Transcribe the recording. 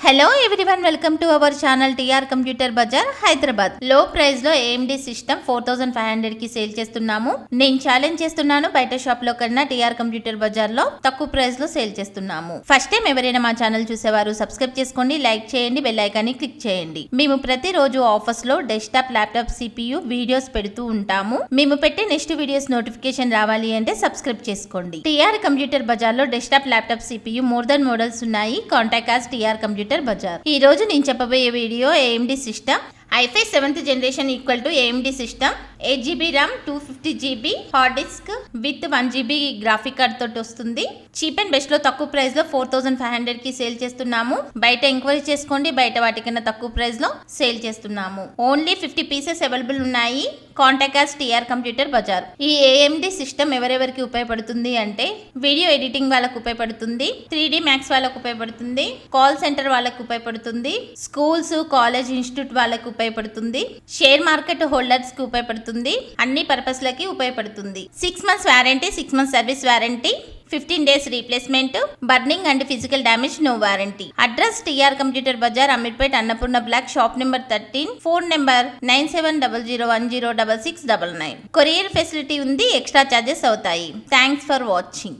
Hello everyone, welcome to our channel TR computer bazaar Hyderabad. లో price లో AMD system 4500 కి sale చేస్తున్నాము. నేను ఛాలెంజ్ చేస్తున్నాను, బయట షాప్ లో కన్నా టీఆర్ కంప్యూటర్ బజార్ లో తక్కువ ప్రైస్ లో సేల్ చేస్తున్నాము. ఫస్ట్ టైం ఎవరైనా మా ఛానల్ చూసేవారు సబ్స్క్రైబ్ చేసుకోండి, లైక్ చేయండి, బెల్ ఐకాన్ ని క్లిక్ చేయండి. మేము ప్రతిరోజు ఆఫర్స్ లో డెస్క్టాప్, ల్యాప్టాప్, CPU వీడియోస్ పెడుతూ ఉంటాము. మేము పెట్టే నెక్స్ట్ వీడియోస్ నోటిఫికేషన్ రావాలి అంటే సబ్స్క్రైబ్ చేసుకోండి. టీఆర్ కంప్యూటర్ బజార్ లో desktop, laptop, CPU more than models ఉన్నాయి. Contact as TR computer Bazar. ఈ రోజు నేను చెప్పబోయే video AMD system i5 7th generation equal to AMD system 8GB RAM 250GB hard disk with 1GB graphic card తోటి వస్తుంది. Cheap and best లో తక్కువ price లో 4500 కి సేల్ చేస్తున్నాము. బయట ఎంక్వైరీ చేసుకోండి, బయట వాటికన్నా తక్కువ ప్రైస్ లో సేల్ చేస్తున్నాము. ఓన్లీ 50 పీసెస్ అవైలబుల్ ఉన్నాయి. Contact as TR computer Bazar. ఈ AMD సిస్టమ్ ఎవరెవరికి ఉపయోగపడుతుంది అంటే వీడియో ఎడిటింగ్ వాళ్ళకు ఉపయోగపడుతుంది, 3D మ్యాక్స్ వాళ్ళకు ఉపయోగపడుతుంది, కాల్ సెంటర్ వాళ్ళకు ఉపయోగపడుతుంది, స్కూల్స్, కాలేజ్, ఇన్స్టిట్యూట్ వాళ్ళకు ఉపయోగపడుతుంది, షేర్ మార్కెట్ హోల్డర్స్ కి ఉపయోగపడుతుంది, అన్ని పర్పస్ లకి ఉపయోగపడుతుంది. 6 months warranty, 6 months service warranty, 15 days replacement, burning and physical damage no warranty. Address TR computer bazaar, Ameerpet, Annapurna block, shop number 13, phone number 9700106699. Courier facility ఉంది, extra charges అవుతాయి. Thanks for watching.